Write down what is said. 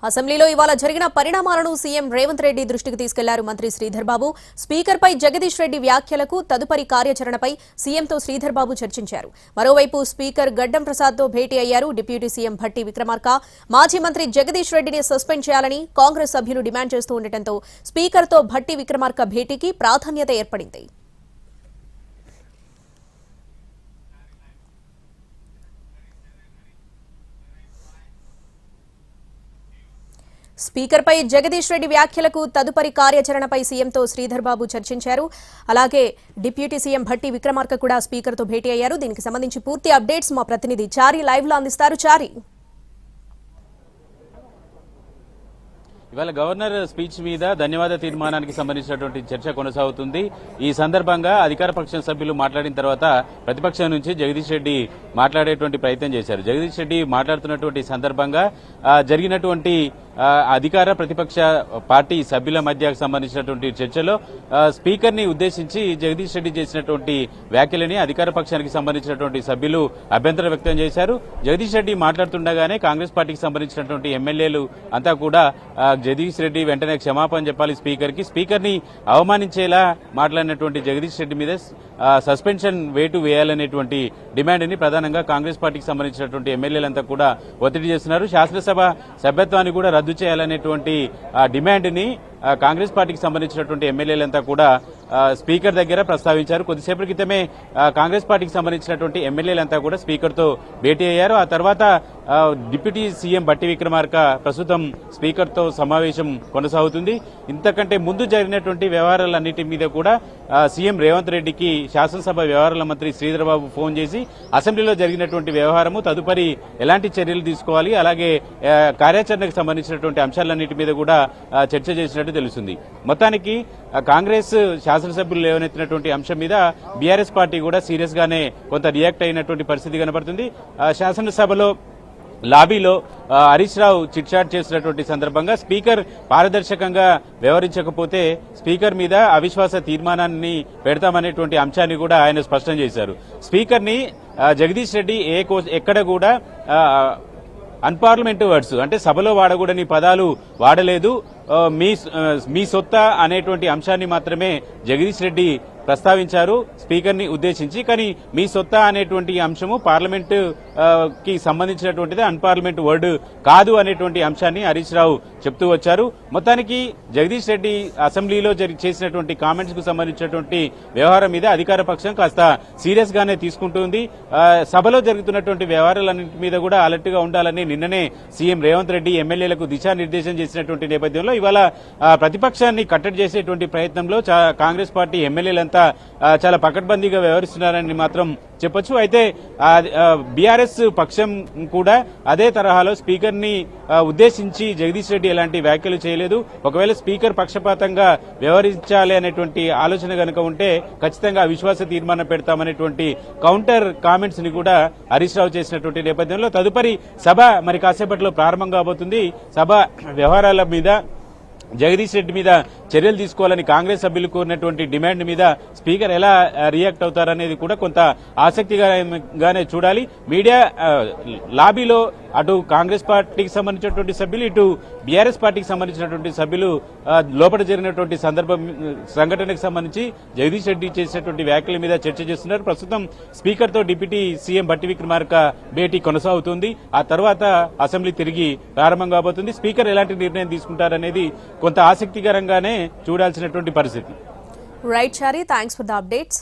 అసెంబ్లీలో ఇవాళ జరిగిన పరిణామాలను సీఎం రేవంత్ రెడ్డి దృష్టికి తీసుకెళ్లారు మంత్రి శ్రీధర్ బాబు. స్పీకర్పై జగదీష్ రెడ్డి వ్యాఖ్యలకు తదుపరి కార్యాచరణపై సీఎంతో శ్రీధర్ బాబు చర్చించారు. మరోవైపు స్పీకర్ గడ్డం ప్రసాద్తో భేటీ అయ్యారు. డిప్యూటీ సీఎం భట్టి విక్రమార్క మాజీ మంత్రి జగదీష్ రెడ్డిని సస్పెండ్ చేయాలని కాంగ్రెస్ సభ్యులు డిమాండ్ చేస్తూ ఉండటంతో స్పీకర్తో భట్టి విక్రమార్క భేటీకి ప్రాధాన్యత ఏర్పడింది. స్పీకర్పై జగదీష్ రెడ్డి వ్యాఖ్యలకు తదుపరి కార్యాచరణపై సీఎంతో శ్రీధర్ బాబు చర్చించారు. అలాగే డిప్యూటీ సీఎం భట్టి విక్రమార్క కూడా స్పీకర్తో భేటీ అయ్యారు. దీనికి సంబంధించి పూర్తి అప్డేట్స్ మా ప్రతినిధి చారి లైవ్ లో అందిస్తారు. చారి, ఇవాళ గవర్నర్ స్పీచ్ మీద ధన్యవాద తీర్మానానికి సంబంధించినటువంటి చర్చ కొనసాగుతుంది. ఈ సందర్భంగా అధికార పక్షం సభ్యులు మాట్లాడిన తర్వాత ప్రతిపక్షం నుంచి జగదీష్ రెడ్డి మాట్లాడేటువంటి ప్రయత్నం చేశారు. జగదీష్ రెడ్డి మాట్లాడుతున్నటువంటి సందర్భంగా జరిగినటువంటి అధికార ప్రతిపక్ష పార్టీ సభ్యుల మధ్య సంబంధించినటువంటి చర్చలో స్పీకర్ ని ఉద్దేశించి జగదీష్ రెడ్డి చేసినటువంటి వ్యాఖ్యలని అధికార పక్షానికి సంబంధించినటువంటి సభ్యులు అభ్యంతరం వ్యక్తం చేశారు. జగదీష్ రెడ్డి మాట్లాడుతుండగానే కాంగ్రెస్ పార్టీకి సంబంధించినటువంటి ఎమ్మెల్యేలు అంతా కూడా జగదీష్ రెడ్డి వెంటనే క్షమాపణ చెప్పాలి స్పీకర్ ని అవమానించేలా మాట్లాడినటువంటి జగదీష్ రెడ్డి మీద సస్పెన్షన్ వేటు వేయాలనేటువంటి డిమాండ్ ని ప్రధానంగా కాంగ్రెస్ పార్టీకి సంబంధించినటువంటి ఎమ్మెల్యేలంతా కూడా ఒత్తిడి చేస్తున్నారు. శాసనసభ సభ్యత్వాన్ని కూడా రద్దు చేయాలనేటువంటి డిమాండ్ ని కాంగ్రెస్ పార్టీకి సంబంధించినటువంటి ఎమ్మెల్యేలంతా కూడా స్పీకర్ దగ్గర ప్రస్తావించారు. కొద్దిసేపటి క్రితమే కాంగ్రెస్ పార్టీకి సంబంధించినటువంటి ఎమ్మెల్యేలంతా కూడా స్పీకర్తో భేటీ అయ్యారు. ఆ తర్వాత డిప్యూటీ సీఎం భట్టి విక్రమార్క ప్రస్తుతం స్పీకర్తో సమావేశం కొనసాగుతుంది. ఇంతకంటే ముందు జరిగినటువంటి వ్యవహారాలన్నిటి మీద కూడా సీఎం రేవంత్ రెడ్డికి శాసనసభ వ్యవహారాల మంత్రి శ్రీధర్ బాబు ఫోన్ చేసి అసెంబ్లీలో జరిగినటువంటి వ్యవహారము తదుపరి ఎలాంటి చర్యలు తీసుకోవాలి, అలాగే కార్యాచరణకు సంబంధించినటువంటి అంశాలన్నిటి మీద కూడా చర్చ చేసినట్టు తెలుస్తుంది. మొత్తానికి కాంగ్రెస్ శాసనసభ్యులు లేవనెత్తినటువంటి అంశం మీద బీఆర్ఎస్ పార్టీ కూడా సీరియస్ గానే కొంత రియాక్ట్ అయినటువంటి పరిస్థితి కనబడుతుంది. శాసనసభలో లాబీలో హరీష్ రావు చిట్చాట్ చేసినటువంటి సందర్భంగా స్పీకర్ పారదర్శకంగా వ్యవహరించకపోతే స్పీకర్ మీద అవిశ్వాస తీర్మానాన్ని పెడతామనేటువంటి అంశాన్ని కూడా ఆయన స్పష్టం చేశారు. స్పీకర్ ని జగదీష్ రెడ్డి ఎక్కడ కూడా అన్పార్లమెంటరీ వర్డ్స్ అంటే సభలో వాడకూడని పదాలు వాడలేదు. మీ సొత్తా అనేటువంటి అంశాన్ని మాత్రమే జగదీష్ రెడ్డి ప్రస్తావించారు స్పీకర్ ని ఉద్దేశించి. కానీ మీ సొత్తా అనేటువంటి అంశము పార్లమెంటు కి సంబంధించినటువంటిది, అన్పార్లమెంట్ వర్డ్ కాదు అనేటువంటి అంశాన్ని హరీష్ రావు చెప్తూ వచ్చారు. మొత్తానికి జగదీష్ రెడ్డి అసెంబ్లీలో చేసినటువంటి కామెంట్స్ కు సంబంధించినటువంటి వ్యవహారం మీద అధికార పక్షం కాస్త సీరియస్ గానే తీసుకుంటుంది. సభలో జరుగుతున్నటువంటి వ్యవహారాలన్నింటి మీద కూడా అలర్ట్ గా ఉండాలని నిన్ననే సీఎం రేవంత్ రెడ్డి ఎమ్మెల్యేలకు దిశానిర్దేశం చేసినటువంటి నేపథ్యంలో ఇవాళ ప్రతిపక్షాన్ని కట్టడి చేసేటువంటి ప్రయత్నంలో కాంగ్రెస్ పార్టీ ఎమ్మెల్యేలంతా చాలా పకడ్బందీగా వ్యవహరిస్తున్నారని మాత్రం చెప్పొచ్చు. అయితే బీఆర్ఎస్ పక్షం కూడా అదే తరహాలో స్పీకర్ ని ఉద్దేశించి జగదీష్ రెడ్డి ఎలాంటి వ్యాఖ్యలు చేయలేదు. ఒకవేళ స్పీకర్ పక్షపాతంగా వ్యవహరించాలి అనేటువంటి ఆలోచన గనుక ఉంటే ఖచ్చితంగా అవిశ్వాస తీర్మానం పెడతామనేటువంటి కౌంటర్ కామెంట్స్ ని కూడా హరీష్ రావు చేసినటువంటి నేపథ్యంలో తదుపరి సభ మరి కాసేపట్లో ప్రారంభం కాబోతుంది. సభ వ్యవహారాల మీద జగదీష్ రెడ్డి మీద చర్యలు తీసుకోవాలని కాంగ్రెస్ సభ్యులు కోరినటువంటి డిమాండ్ మీద స్పీకర్ ఎలా రియాక్ట్ అవుతారనేది కూడా కొంత ఆసక్తిగానే చూడాలి. మీడియా లాబీలో అటు కాంగ్రెస్ పార్టీకి సంబంధించినటువంటి సభ్యులు, ఇటు బీఆర్ఎస్ పార్టీకి సంబంధించినటువంటి సభ్యులు లోపల జరిగినటువంటి సంఘటనకు సంబంధించి జగదీష్ రెడ్డి చేసినటువంటి వ్యాఖ్యల మీద చర్చ చేస్తున్నారు. ప్రస్తుతం స్పీకర్ తో డిప్యూటీ సీఎం భట్టి విక్రమార్క భేటీ కొనసాగుతుంది. ఆ తర్వాత అసెంబ్లీ తిరిగి ప్రారంభం కాబోతుంది. స్పీకర్ ఎలాంటి నిర్ణయం తీసుకుంటారనేది కొంత ఆసక్తికరంగానే చూడాల్సినటువంటి పరిస్థితి. Right Chari, thanks for the updates.